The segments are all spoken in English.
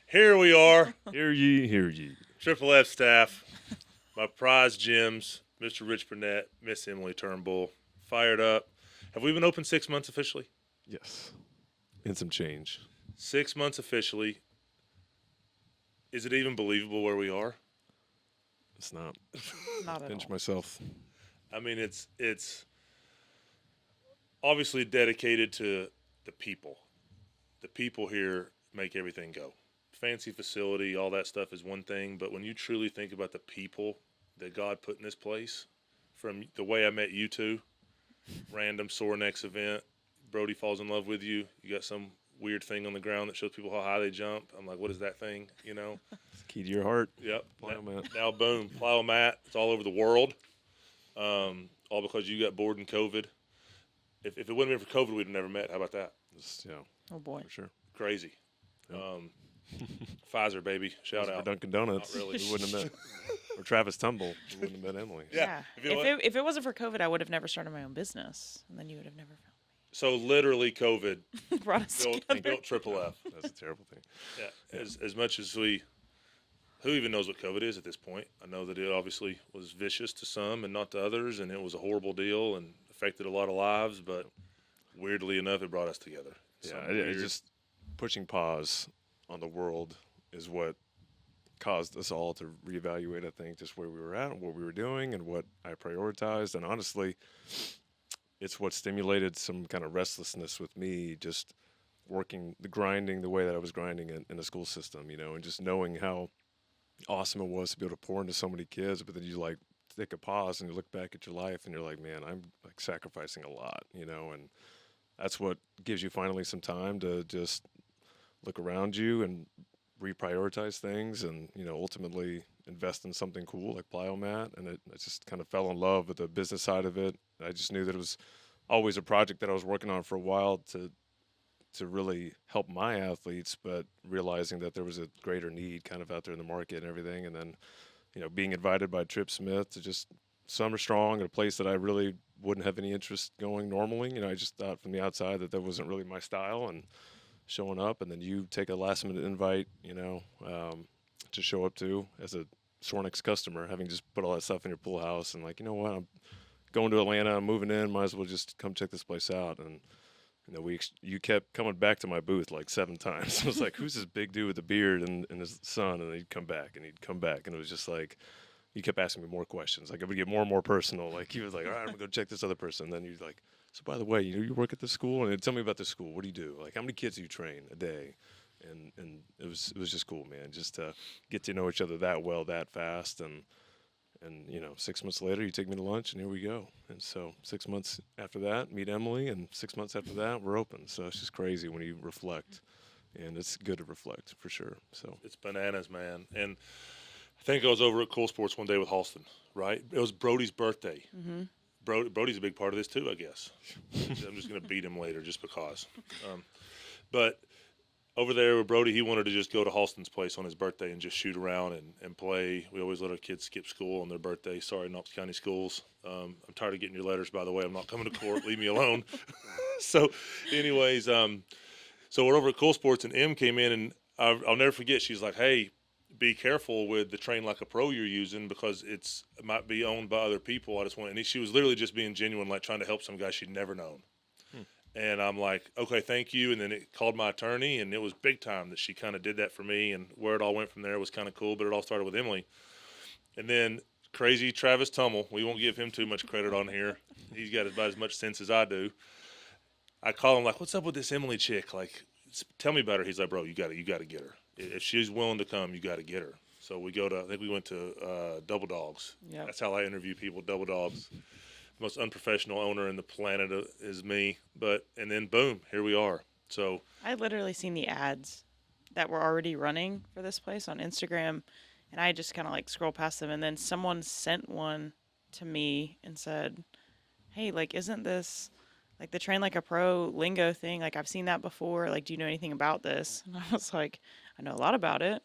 Here we are, Hear ye, hear ye. Triple F staff, my prize gems, Mr. Rich Burnett, Miss Emily Turnbull, fired up. Have we been open 6 months officially? Yes. And some change. 6 months officially. Is it even believable where we are? It's not. Not at Pinch all. myself. I mean, it's obviously dedicated to the people. The people here make everything go. Fancy facility, all that stuff is one thing, but when you truly think about the people that God put in this place, from the way I met you two, random sore necks event, Brody falls in love with you, you got some weird thing on the ground that shows people how high they jump. I'm like, what is that thing? You know? It's key to your heart. Yep. Plyomat. Now boom, plyomat. It's all over the world. All because you got bored in COVID. If it wouldn't have been for COVID, we'd have never met. How about that? It's, Oh boy. for sure. Crazy. Yep. Pfizer, baby. Shout For out. Dunkin' Donuts. Not really. We wouldn't have met. Or Travis Tumble. We wouldn't have met Emily. Yeah. If, You know what? if it wasn't for COVID, I would have never started my own business, and then you would have never found So literally COVID me. Brought us together. built Triple F. That's a terrible thing. Yeah. As much as who even knows what COVID is at this point? I know that it obviously was vicious to some and not to others, and it was a horrible deal and affected a lot of lives, but weirdly enough, it brought us together. Yeah, Something it weird. just pushing pause on the world is what caused us all to reevaluate, I think, just where we were at and what we were doing and what I prioritized. And honestly, it's what stimulated some kind of restlessness with me, just grinding the way that I was grinding in the school system, and just knowing how awesome it was to be able to pour into so many kids. But then you like take a pause and you look back at your life and you're like, man, I'm like sacrificing a lot, and that's what gives you finally some time to just look around you and reprioritize things and, ultimately invest in something cool like Plyomat. And I just kind of fell in love with the business side of it. I just knew that it was always a project that I was working on for a while to really help my athletes, but realizing that there was a greater need kind of out there in the market and everything. And then, being invited by Trip Smith to just Summer Strong at a place that I really wouldn't have any interest going normally. I just thought from the outside that wasn't really my style, and showing up, and then you take a last minute invite, to show up to as a Sornex customer, having just put all that stuff in your pool house, and like, you know what, I'm going to Atlanta, I'm moving in, might as well just come check this place out. And you kept coming back to my booth like 7 times. I was like, who's this big dude with the beard and his son? And he'd come back, and it was just like, you kept asking me more questions. Like, I would get more and more personal. Like, he was like, all right, I'm going to go check this other person. And then you'd like, so by the way, you work at this school? And tell me about this school. What do you do? Like, how many kids do you train a day? And it was just cool, man, just to get to know each other that well, that fast. And 6 months later, you take me to lunch, and here we go. And so 6 months after that, meet Emily, and 6 months after that, we're open. So it's just crazy when you reflect, and it's good to reflect for sure. So It's bananas, man. And I think I was over at Cool Sports one day with Halston, right? It was Brody's birthday. Mm-hmm. Brody's a big part of this too, I guess. I'm just going to beat him later just because. But over there with Brody, he wanted to just go to Halston's place on his birthday and just shoot around and play. We always let our kids skip school on their birthday. Sorry, Knox County Schools. I'm tired of getting your letters, by the way. I'm not coming to court. Leave me alone. So anyways, so we're over at Cool Sports, and Em came in, and I'll never forget. She's like, hey, be careful with the Train Like a Pro you're using because it might be owned by other people. I just want, and she was literally just being genuine, like trying to help some guy she'd never known. And I'm like, okay, thank you. And then it called my attorney, and it was big time that she kind of did that for me. And where it all went from there was kind of cool, but it all started with Emily. And then crazy Travis Tummel, we won't give him too much credit on here. He's got about as much sense as I do. I call him like, what's up with this Emily chick? Like, tell me about her. He's like, bro, you got to get her. If she's willing to come, you got to get her. So we go to, I think we went to Double Dogs. Yep. That's how I interview people, Double Dogs. The most unprofessional owner in the planet is me. And then boom, here we are. So I literally seen the ads that were already running for this place on Instagram, and I just kind of like scroll past them, and then someone sent one to me and said, hey, like, isn't this like the Train Like a Pro lingo thing? Like, I've seen that before. Like, do you know anything about this? And I was like, I know a lot about it.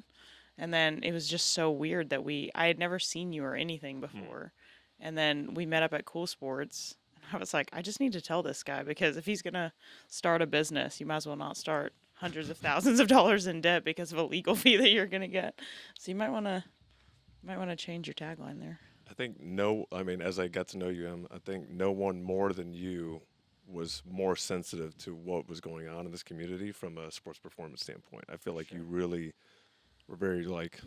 And then it was just so weird that I had never seen you or anything before. And then we met up at Cool Sports. And I was like, I just need to tell this guy, because if he's going to start a business, you might as well not start hundreds of thousands of dollars in debt because of a legal fee that you're going to get. So you might want to change your tagline there. I think I mean, as I got to know you, I think no one more than you was more sensitive to what was going on in this community from a sports performance standpoint. I feel like you really were very like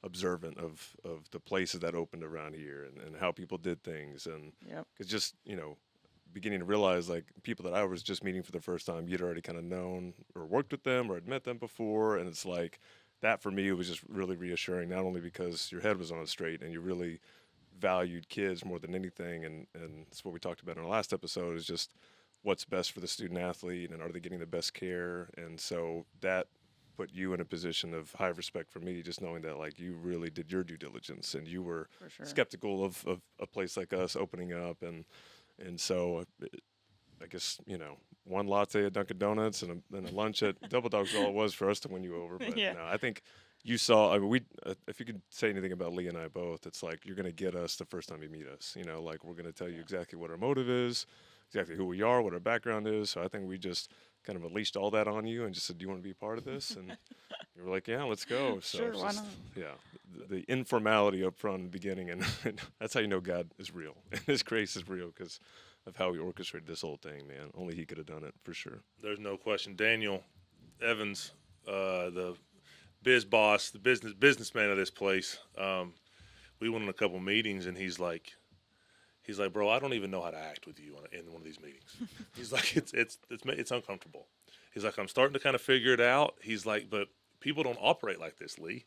observant of the places that opened around here and how people did things. And Yep. it's just, beginning to realize like people that I was just meeting for the first time, you'd already kind of known or worked with them or had met them before. And it's like that for me was just really reassuring, not only because your head was on straight and you really valued kids more than anything. And it's what we talked about in our last episode is just what's best for the student athlete and are they getting the best care. And so that put you in a position of high respect for me, just knowing that like you really did your due diligence and you were For sure. skeptical of a place like us opening up. And so I guess, one latte at Dunkin' Donuts and a lunch at Double Dog's all it was for us to win you over. But Yeah. no, I think you saw, I mean, if you could say anything about Lee and I both, it's like you're going to get us the first time you meet us. Like we're going to tell you exactly what our motive is, exactly who we are, what our background is. So I think we just kind of unleashed all that on you and just said, do you want to be a part of this? And you were like, yeah, let's go. So Sure, it's why just, not? yeah, the informality up front in the beginning. And that's how you know God is real. And His grace is real because of how He orchestrated this whole thing, man. Only He could have done it for sure. There's no question. Daniel Evans, the biz boss, the businessman of this place. We went on a couple meetings, and he's like, bro, I don't even know how to act with you in one of these meetings. He's like, it's uncomfortable. He's like, I'm starting to kind of figure it out. He's like, but people don't operate like this, Lee.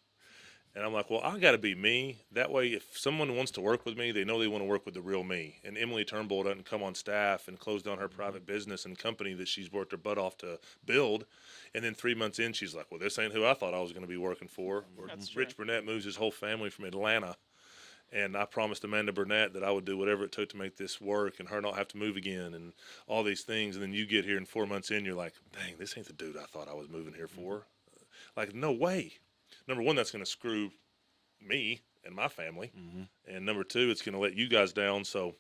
And I'm like, well, I got to be me. That way, if someone wants to work with me, they know they want to work with the real me. And Emily Turnbull doesn't come on staff and close down her private business and company that she's worked her butt off to build. And then 3 months in, she's like, well, this ain't who I thought I was going to be working for. Or That's Rich true. Burnett moves his whole family from Atlanta. And I promised Amanda Burnett that I would do whatever it took to make this work and her not have to move again and all these things. And then you get here and 4 months in, you're like, dang, this ain't the dude I thought I was moving here for. Like, no way. Number one, that's going to screw me and my family. And number two, it's going to let you guys down. So,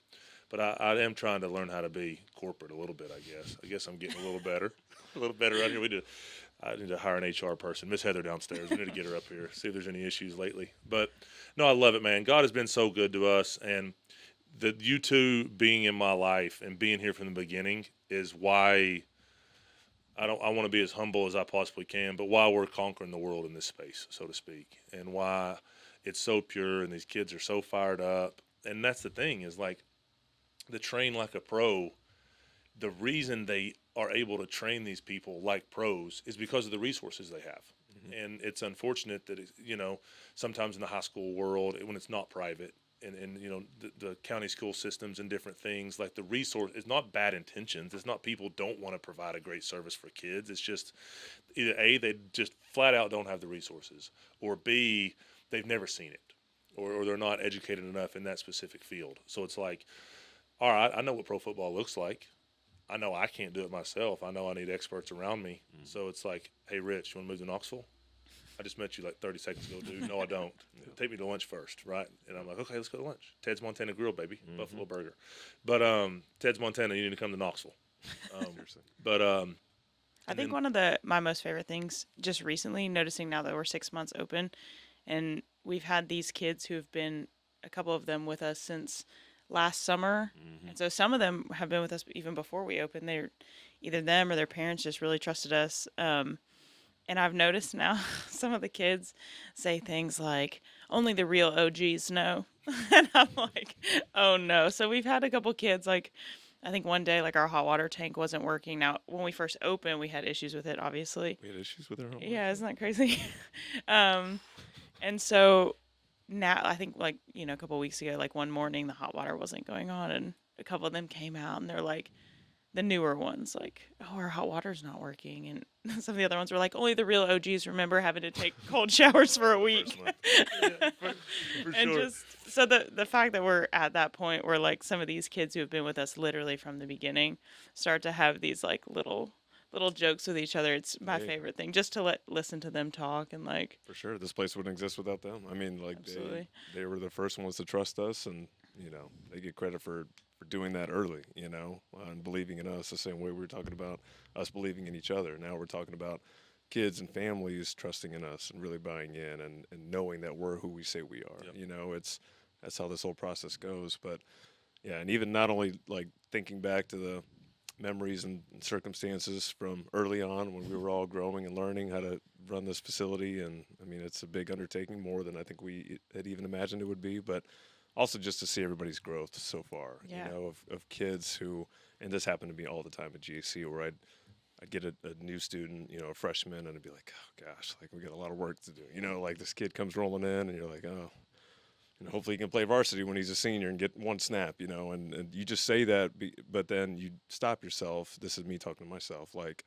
but I am trying to learn how to be corporate a little bit, I guess. I guess I'm getting a little better. Out here. I need to hire an HR person. Miss Heather downstairs. We need to get her up here, see if there's any issues lately. But no, I love it, man. God has been so good to us. And you two being in my life and being here from the beginning is why I want to be as humble as I possibly can, but why we're conquering the world in this space, so to speak, and why it's so pure and these kids are so fired up. And that's the thing is like the train like a pro, the reason they are able to train these people like pros is because of the resources they have. And it's unfortunate that, sometimes in the high school world, when it's not private and the county school systems and different things, like the resource, it's not bad intentions. It's not people don't want to provide a great service for kids. It's just either A, they just flat out don't have the resources, or B, they've never seen it, or they're not educated enough in that specific field. So it's like, all right, I know what pro football looks like. I know I can't do it myself. I know I need experts around me. So it's like, hey, Rich, you want to move to Knoxville? I just met you like 30 seconds ago, dude. No, I don't. Take me to lunch first, right? And I'm like, okay, let's go to lunch. Ted's Montana Grill, baby. Buffalo Burger. But Ted's Montana, you need to come to Knoxville. But I think one of my most favorite things just recently, noticing now that we're 6 months open, and we've had these kids who have been, a couple of them with us since last summer. And so some of them have been with us even before we opened. They're either them or their parents just really trusted us. And I've noticed now some of the kids say things like, only the real OGs know. And I'm like, oh no. So we've had a couple kids, like, I think one day, like, our hot water tank wasn't working. Now, when we first opened, we had issues with it, obviously. We had issues with our home. Yeah, isn't that crazy? And so now, I think, like, a couple weeks ago, like, one morning, the hot water wasn't going on, and a couple of them came out, and they're like, the newer ones, like, oh, our hot water's not working. And some of the other ones were like, only the real OGs remember having to take cold showers for a week. for And sure. just, so the fact that we're at that point where, like, some of these kids who have been with us literally from the beginning start to have these, like, little jokes with each other. It's my favorite thing, just to listen to them talk and, like. For sure. This place wouldn't exist without them. I mean, like, Absolutely. they were the first ones to trust us, and, they get credit for for doing that early, and believing in us the same way we were talking about us believing in each other. Now we're talking about kids and families trusting in us and really buying in and knowing that we're who we say we are. Yep. That's how this whole process goes. But yeah, and even not only like thinking back to the memories and circumstances from early on when we were all growing and learning how to run this facility. And I mean, it's a big undertaking, more than I think we had even imagined it would be. But also just to see everybody's growth so far, Yeah. of kids who, and this happened to me all the time at GC, where I'd get a new student, a freshman, and I'd be like, oh gosh, like we got a lot of work to do. Like this kid comes rolling in, and you're like, oh, hopefully he can play varsity when he's a senior and get one snap, and you just say that, but then you stop yourself. This is me talking to myself, like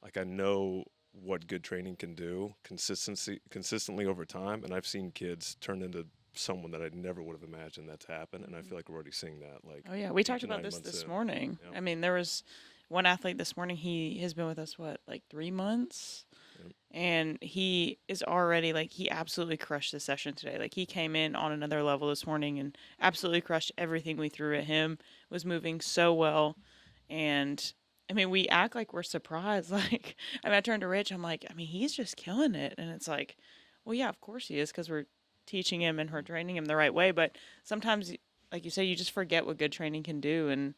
I know what good training can do consistently over time, and I've seen kids turn into someone that I never would have imagined that to happen, and I feel like we're already seeing that. Like, Oh yeah, we 8 talked to about 9 this months this in. morning. Yep. I mean, there was one athlete this morning. He has been with us like 3 months, Yep. and he is already like he absolutely crushed the session today. Like he came in on another level this morning and absolutely crushed everything we threw at him. Was moving so well, and I mean, we act like we're surprised. Like I turned to Rich. I'm like, I mean, he's just killing it, and it's like, well, yeah, of course he is because we're teaching him and we're training him the right way. But sometimes, like you say, you just forget what good training can do, and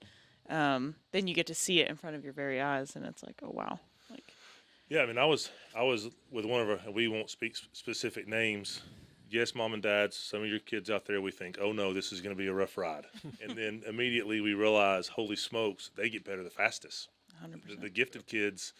then you get to see it in front of your very eyes, and it's like, oh wow, like Yeah, I mean, I was with one of our. We won't speak specific names. Yes, mom and dads, some of your kids out there, we think, oh no, this is going to be a rough ride, and then immediately we realize, holy smokes, they get better the fastest. 100%. The gifted kids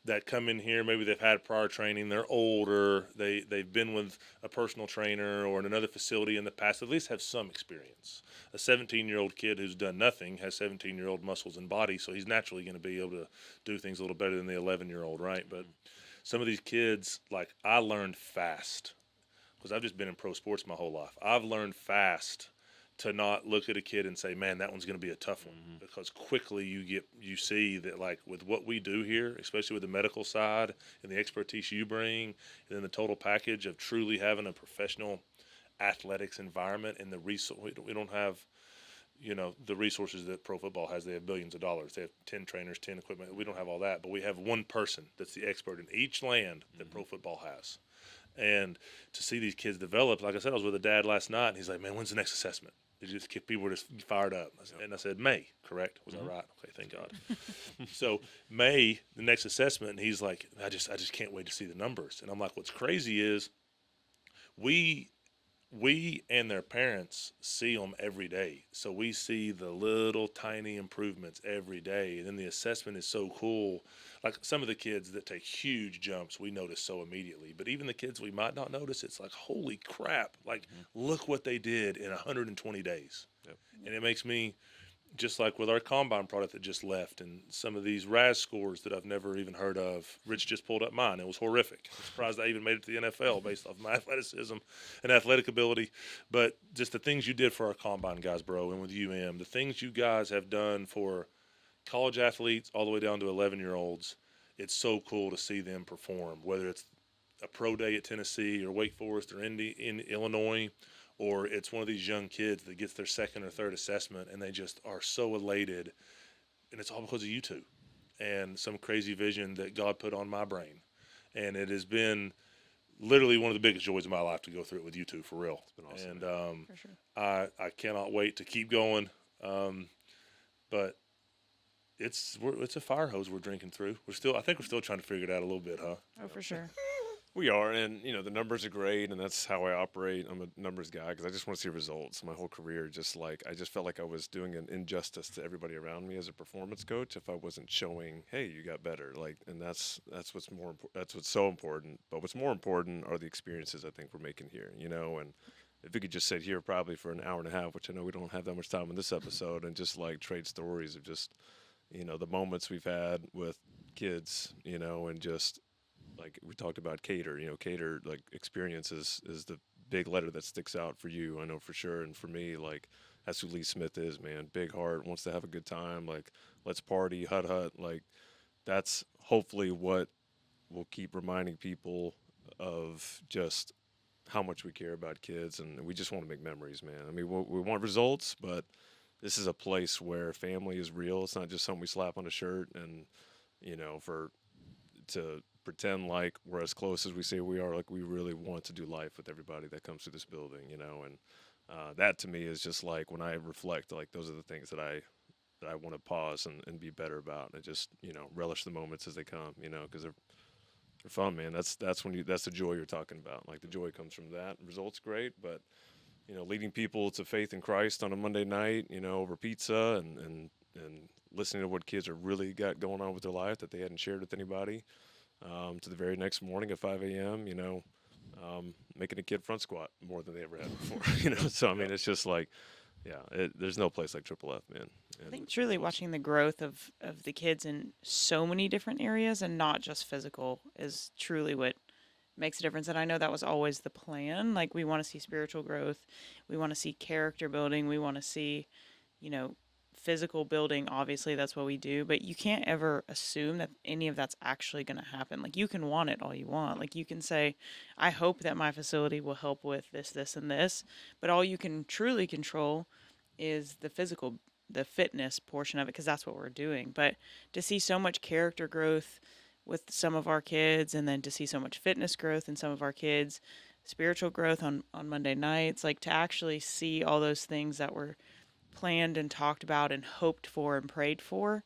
that come in here, maybe they've had prior training, they're older, they've been with a personal trainer or in another facility in the past, at least have some experience. A 17-year-old kid who's done nothing has 17-year-old muscles and body, so he's naturally going to be able to do things a little better than the 11-year-old, right? But some of these kids, like I learned fast because I've just been in pro sports my whole life. I've learned fast to not look at a kid and say, "Man, that one's going to be a tough one," because quickly you see that, like with what we do here, especially with the medical side and the expertise you bring, and then the total package of truly having a professional athletics environment and the we don't have the resources that pro football has. They have billions of dollars. They have 10 trainers, 10 equipment. We don't have all that, but we have one person that's the expert in each land that pro football has. And to see these kids develop, like I said, I was with a dad last night, and he's like, "Man, when's the next assessment?" People were just fired up. And I said, "May, correct? Was I right?" Okay, thank God. So May, the next assessment, and he's like, I just can't wait to see the numbers." And I'm like, what's crazy is we and their parents see them every day. So we see the little tiny improvements every day. And then the assessment is so cool. Like some of the kids that take huge jumps, we notice so immediately. But even the kids we might not notice, it's like, holy crap. Like, look what they did in 120 days. Yep. And it makes me, just like with our combine product that just left and some of these RAS scores that I've never even heard of. Rich just pulled up mine. It was horrific. I'm surprised I even made it to the NFL based off my athleticism and athletic ability. But just the things you did for our combine guys, bro, and with the things you guys have done for college athletes all the way down to 11-year-olds, it's so cool to see them perform, whether it's a pro day at Tennessee or Wake Forest or in Illinois, or it's one of these young kids that gets their second or third assessment and they just are so elated. And it's all because of you two and some crazy vision that God put on my brain. And it has been literally one of the biggest joys of my life to go through it with you two, for real. It's been awesome. And For sure. I cannot wait to keep going. But it's a fire hose we're drinking through. I think we're still trying to figure it out a little bit, huh? Oh, for sure. We are, and the numbers are great, and that's how I operate. I'm a numbers guy because I just want to see results. My whole career, I just felt like I was doing an injustice to everybody around me as a performance coach if I wasn't showing, hey, you got better. And that's what's that's what's so important. But what's more important are the experiences I think we're making here. And if we could just sit here probably for an hour and a half, which I know we don't have that much time in this episode, and just like trade stories of just the moments we've had with kids, and just. Like we talked about Cater, Cater like experience is the big letter that sticks out for you. I know for sure. And for me, like that's who Lee Smith is, man. Big heart, wants to have a good time. Like let's party, hut. Like that's hopefully what will keep reminding people of just how much we care about kids. And we just want to make memories, man. I mean, we want results, but this is a place where family is real. It's not just something we slap on a shirt and, to pretend like we're as close as we say we are. Like, we really want to do life with everybody that comes to this building, and that to me is just like, when I reflect, like, those are the things that I want to pause and be better about, and just relish the moments as they come, because they're fun, man. That's the joy you're talking about. Like, the joy comes from that. Results great, but leading people to faith in Christ on a Monday night, over pizza, and listening to what kids are really got going on with their life that they hadn't shared with anybody, to the very next morning at 5 a.m., making a kid front squat more than they ever had before, So, I mean, it's just like, yeah, there's no place like Triple F, man. I think truly watching the growth of the kids in so many different areas and not just physical is truly what makes a difference. And I know that was always the plan. Like, we want to see spiritual growth, we want to see character building, we want to see, physical building. Obviously, that's what we do, but you can't ever assume that any of that's actually going to happen. Like, you can want it all you want. Like, you can say, I hope that my facility will help with this, this, and this, but all you can truly control is the physical, the fitness portion of it, because that's what we're doing. But to see so much character growth with some of our kids, and then to see so much fitness growth in some of our kids, spiritual growth on Monday nights, like, to actually see all those things that were planned and talked about and hoped for and prayed for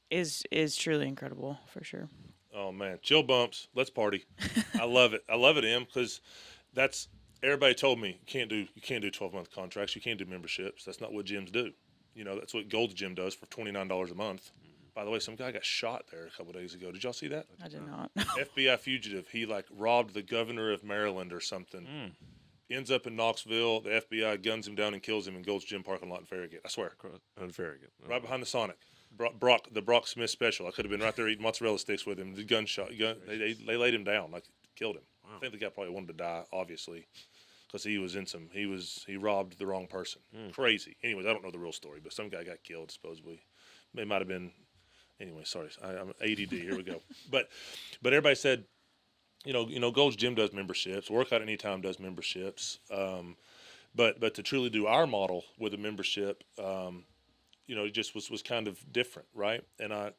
is truly incredible, for sure. Oh man, chill bumps. Let's party. I love it. I love it, Em, because that's everybody told me you can't do 12-month contracts. You can't do memberships. That's not what gyms do. That's what Gold's Gym does for $29 a month. By the way, some guy got shot there a couple of days ago. Did y'all see that? I did not. FBI fugitive. He robbed the governor of Maryland or something. Ends up in Knoxville. The FBI guns him down and kills him in Gold's Gym parking lot in Farragut. I swear. On Farragut. Right behind the Sonic. The Brock Smith special. I could have been right there eating mozzarella sticks with him. The gunshot. They laid him down, like, killed him. Wow. I think the guy probably wanted to die, obviously, because he robbed the wrong person. Crazy. Anyways, I don't know the real story, but some guy got killed, supposedly. It might have been. Anyway, sorry. I'm ADD. Here we go. But everybody said, Gold's Gym does memberships. Workout Anytime does memberships. But to truly do our model with a membership, it just was kind of different, right? And I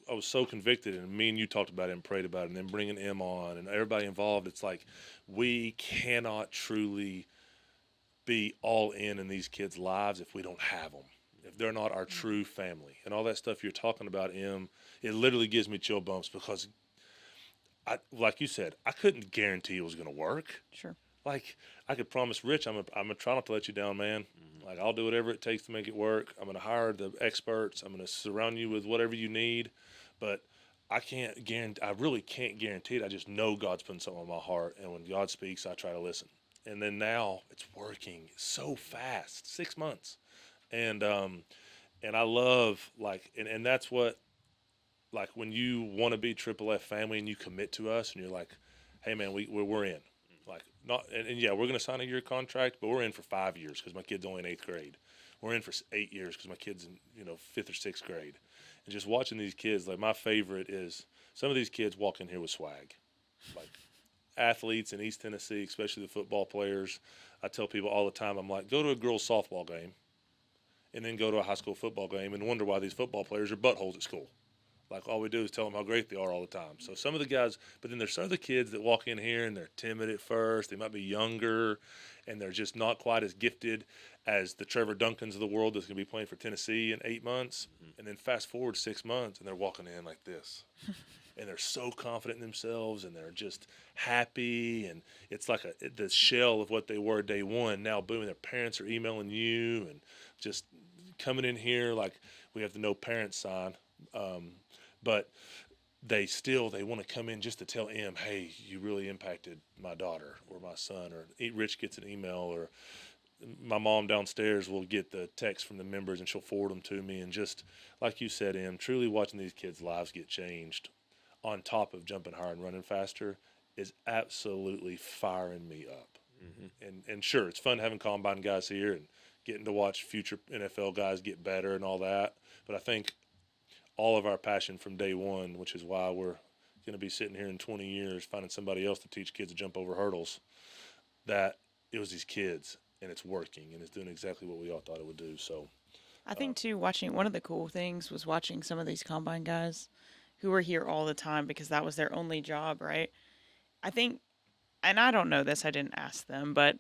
was so convicted, and me and you talked about it and prayed about it, and then bringing Em on and everybody involved. It's like, we cannot truly be all in these kids' lives if we don't have them, if they're not our true family. And all that stuff you're talking about, Em, it literally gives me chill bumps, because like you said, I couldn't guarantee it was going to work. Sure. Like, I could promise Rich, I'm gonna try not to let you down, man. Mm-hmm. Like, I'll do whatever it takes to make it work. I'm gonna hire the experts. I'm gonna surround you with whatever you need. But I really can't guarantee it. I just know God's putting something on my heart, and when God speaks, I try to listen. And then now it's working so fast, 6 months, and I love, like, and that's what, like, when you want to be Triple F family and you commit to us, and you're like, hey man, we're in. Like, not, and yeah, we're going to sign a year contract, but we're in for 5 years because my kid's only in 8th grade. We're in for 8 years because my kid's in 5th or 6th grade. And just watching these kids, like, my favorite is some of these kids walk in here with swag, like athletes in East Tennessee, especially the football players. I tell people all the time, I'm like, go to a girls' softball game, and then go to a high school football game and wonder why these football players are buttholes at school. Like, all we do is tell them how great they are all the time. So some of the guys, but then there's other kids that walk in here and they're timid at first. They might be younger, and they're just not quite as gifted as the Trevor Duncans of the world that's going to be playing for Tennessee in 8 months. And then fast forward 6 months, and they're walking in like this. And they're so confident in themselves, and they're just happy. And it's like the shell of what they were day one. Now, boom, their parents are emailing you and just coming in here. Like, we have the no parents sign. But they want to come in just to tell Em, hey, you really impacted my daughter or my son. Or Rich gets an email, or my mom downstairs will get the text from the members, and she'll forward them to me. And just like you said, Em, truly watching these kids' lives get changed on top of jumping higher and running faster is absolutely firing me up. Mm-hmm. And sure, it's fun having combine guys here and getting to watch future NFL guys get better and all that. But I think all of our passion from day one, which is why we're going to be sitting here in 20 years finding somebody else to teach kids to jump over hurdles, that it was these kids, and it's working, and it's doing exactly what we all thought it would do. So I think too, watching one of the cool things was watching some of these combine guys who were here all the time because that was their only job, right? I think, and I don't know this, I didn't ask them, but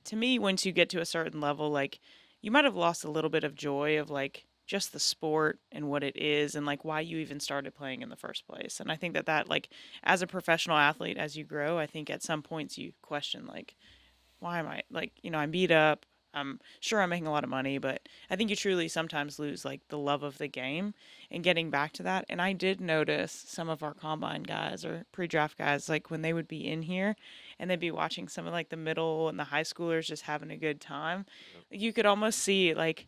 to me, once you get to a certain level, like you might have lost a little bit of joy of like just the sport and what it is and like why you even started playing in the first place. And I think that like as a professional athlete, as you grow, I think at some points you question like, why am I like, I'm beat up. I'm sure I'm making a lot of money, but I think you truly sometimes lose like the love of the game and getting back to that. And I did notice some of our combine guys or pre-draft guys, like when they would be in here and they'd be watching some of like the middle and the high schoolers just having a good time. Like, you could almost see like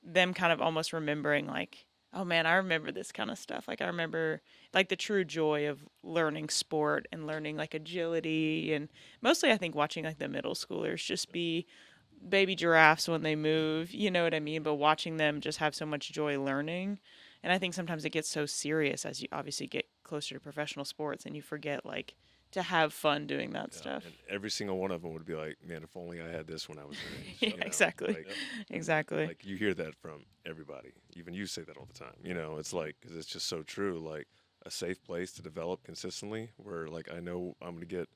them kind of almost remembering like, oh man, I remember this kind of stuff. Like I remember like the true joy of learning sport and learning like agility and mostly I think watching like the middle schoolers just be baby giraffes when they move, you know what I mean? But watching them just have so much joy learning. And I think sometimes it gets so serious as you obviously get closer to professional sports and you forget like to have fun doing that stuff. And every single one of them would be like, "Man, if only I had this when I was your age." Yeah, exactly. Like, Exactly. like you hear that from everybody. Even you say that all the time. It's like, because it's just so true. Like a safe place to develop consistently, where like I know I'm gonna get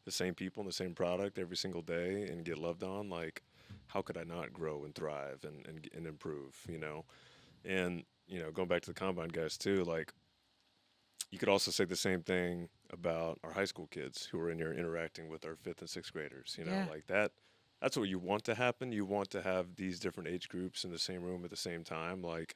the same people and the same product every single day and get loved on. Like, how could I not grow and thrive and improve? And going back to the combine guys too, like you could also say the same thing about our high school kids who are in here interacting with our fifth and sixth graders. Yeah. Like that. That's what you want to happen. You want to have these different age groups in the same room at the same time, like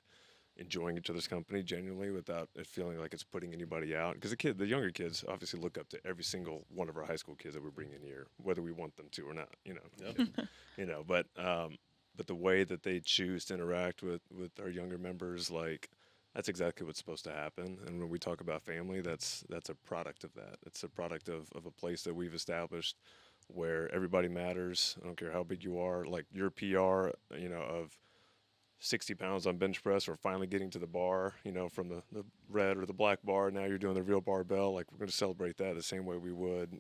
enjoying each other's company genuinely without it feeling like it's putting anybody out. Because the younger kids obviously look up to every single one of our high school kids that we bring in here, whether we want them to or not. Yep. But the way that they choose to interact with our younger members, like that's exactly what's supposed to happen. And when we talk about family, that's a product of that. It's a product of a place that we've established where everybody matters. I don't care how big you are. Like your PR, of 60 pounds on bench press or finally getting to the bar, from the red or the black bar. Now you're doing the real barbell. Like we're going to celebrate that the same way we would,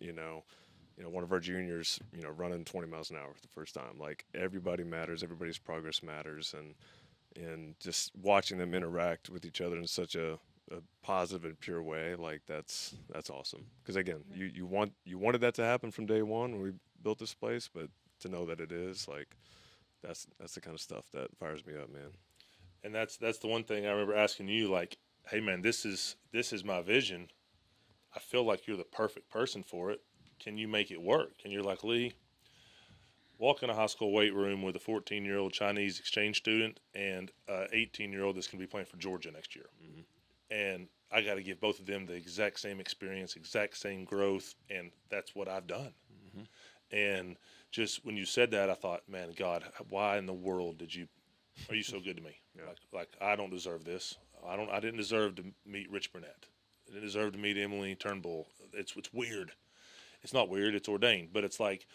one of our juniors, running 20 miles an hour for the first time. Like everybody matters. Everybody's progress matters. And just watching them interact with each other in such a positive and pure way, like that's awesome. Because again, you wanted that to happen from day one when we built this place, but to know that it is like that's the kind of stuff that fires me up, man. And that's the one thing I remember asking you, like, hey man, this is my vision. I feel like you're the perfect person for it. Can you make it work? And you're like, Lee, walk in a high school weight room with a 14-year-old Chinese exchange student and an 18-year-old that's going to be playing for Georgia next year. Mm-hmm. And I got to give both of them the exact same experience, exact same growth, and that's what I've done. Mm-hmm. And just when you said that, I thought, man, God, why in the world are you so good to me? Yeah. Like I don't deserve this. I didn't deserve to meet Rich Burnett. I didn't deserve to meet Emily Turnbull. It's weird. It's not weird. It's ordained. But it's like,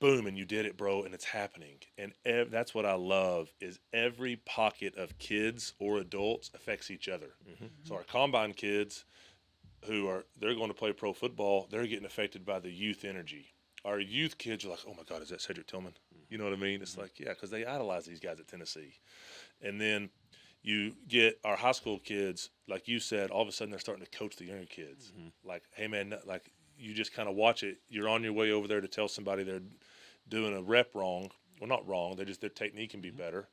boom, and you did it, bro, and it's happening. And that's what I love is every pocket of kids or adults affects each other. Mm-hmm. So our combine kids they're going to play pro football, they're getting affected by the youth energy. Our youth kids are like, oh my God, is that Cedric Tillman? You know what I mean? It's like, yeah, because they idolize these guys at Tennessee. And then you get our high school kids, like you said, all of a sudden they're starting to coach the younger kids. Mm-hmm. Like, hey man, like you just kind of watch it. You're on your way over there to tell somebody they're doing a rep wrong. Well, not wrong. Their technique can be better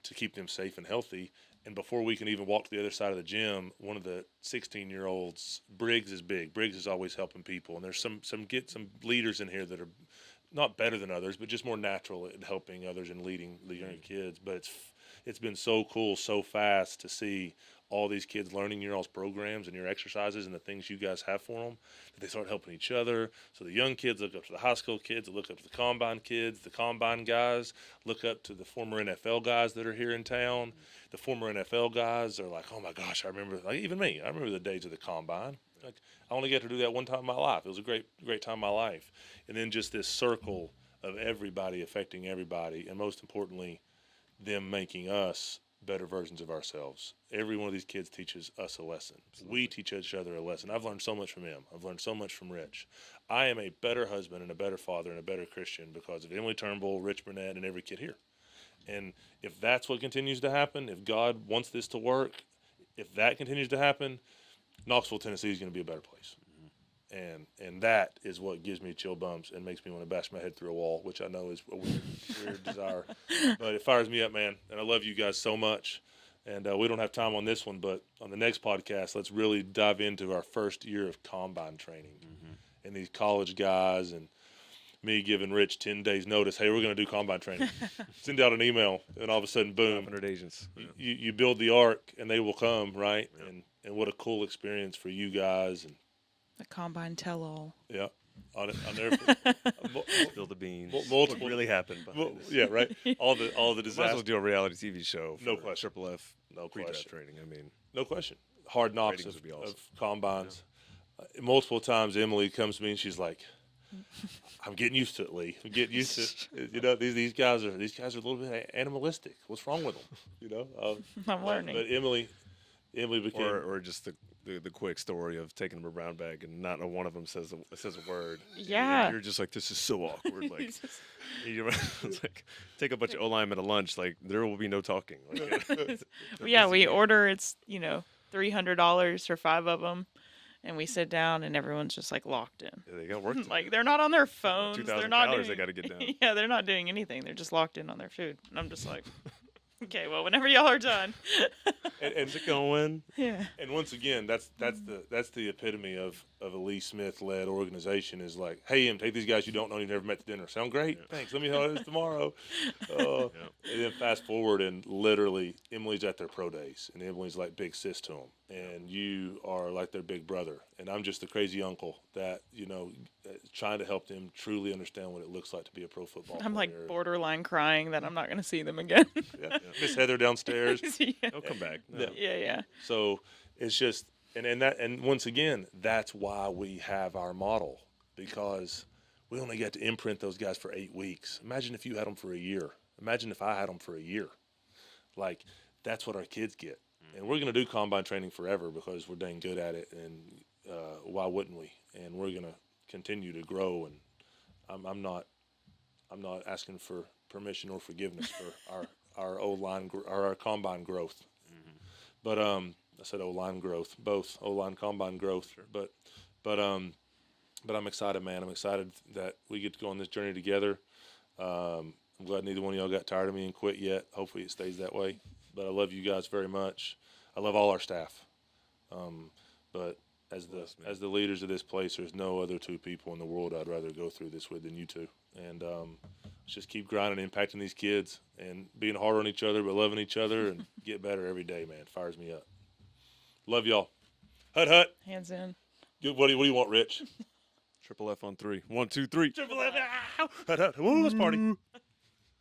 to keep them safe and healthy. And before we can even walk to the other side of the gym, one of the 16-year-olds, Briggs is big. Briggs is always helping people. And there's some leaders in here that are not better than others, but just more natural at helping others and leading the younger kids. But it's been so cool, so fast to see all these kids learning your all's programs and your exercises and the things you guys have for them, that they start helping each other. So the young kids look up to the high school kids, they look up to the combine kids, the combine guys look up to the former NFL guys that are here in town. The former NFL guys are like, oh my gosh, I remember, like even me, I remember the days of the combine. Like I only got to do that one time in my life. It was a great time in my life. And then just this circle of everybody affecting everybody, and most importantly, them making us better versions of ourselves. Every one of these kids teaches us a lesson. Absolutely. We teach each other a lesson. I've learned so much from him. I've learned so much from Rich. I am a better husband and a better father and a better Christian because of Emily Turnbull, Rich Burnett, and every kid here. And if that's what continues to happen, if God wants this to work, if that continues to happen, Knoxville, Tennessee is going to be a better place. And that is what gives me chill bumps and makes me want to bash my head through a wall, which I know is a weird desire. But it fires me up, man. And I love you guys so much. And we don't have time on this one, but on the next podcast, let's really dive into our first year of combine training and these college guys and me giving Rich 10 days notice. Hey, we're going to do combine training. Send out an email, and all of a sudden, boom. 500 agents. Yeah. You build the ark, and they will come, right? Yeah. And what a cool experience for you guys. And the combine tell-all. Yeah. On there. Spill the beans. Multiple. What really happened behind this. Yeah, right. All the Might as disasters. well do a reality TV show. For No question. Triple F. No pre-draft question. training. I mean, no question. Hard knocks ratings would be awesome. of combines. Multiple times, Emily comes to me and she's like, "I'm getting used to it, Lee. I'm getting used to it. You know, these guys are a little bit animalistic. What's wrong with them? You know." I'm learning. But Emily became or just the quick story of taking them a brown bag and not one of them says a word. Yeah. And you're just like, this is so awkward. Like, it's like take a bunch of O-linemen at lunch. Like, there will be no talking. Like, yeah, we order. It's $300 for 5 of them, and we sit down, and everyone's just like locked in. Yeah, they got work to do. Like they're not on their phones. 2,000 They're not calories doing. they got to get down. Yeah, they're not doing anything. They're just locked in on their food, and I'm just like, okay, well, whenever y'all are done. and How's it going? Yeah. And once again, that's the epitome of a Lee Smith led organization is like, hey, take these guys you don't know you've never met to dinner. Sound great? Yeah. Thanks. Let me know this tomorrow. And then fast forward and literally Emily's at their pro days and Emily's like big sis to them, and you are like their big brother, and I'm just the crazy uncle that trying to help them truly understand what it looks like to be a pro football player. I'm like borderline crying that I'm not going to see them again. Miss Heather downstairs. They'll come back. No. Yeah. So it's just and once again, that's why we have our model, because we only get to imprint those guys for 8 weeks. Imagine if you had them for a year. Imagine if I had them for a year. Like, that's what our kids get. And we're going to do combine training forever because we're dang good at it, and why wouldn't we? And we're going to continue to grow, and I'm not asking for permission or forgiveness for our O-line our combine growth. But I said O-line growth, both O-line combine growth. Sure. But I'm excited, man. I'm excited that we get to go on this journey together. I'm glad neither one of y'all got tired of me and quit yet. Hopefully it stays that way. But I love you guys very much. I love all our staff. But as the leaders of this place, there's no other 2 people in the world I'd rather go through this with than you 2. And let's just keep grinding, impacting these kids, and being hard on each other, but loving each other, and get better every day, man. Fires me up. Love y'all. Hut. Hands in. What do you want, Rich? Triple F on 3. 1, 2, 3. Triple F. Hut. Let's party.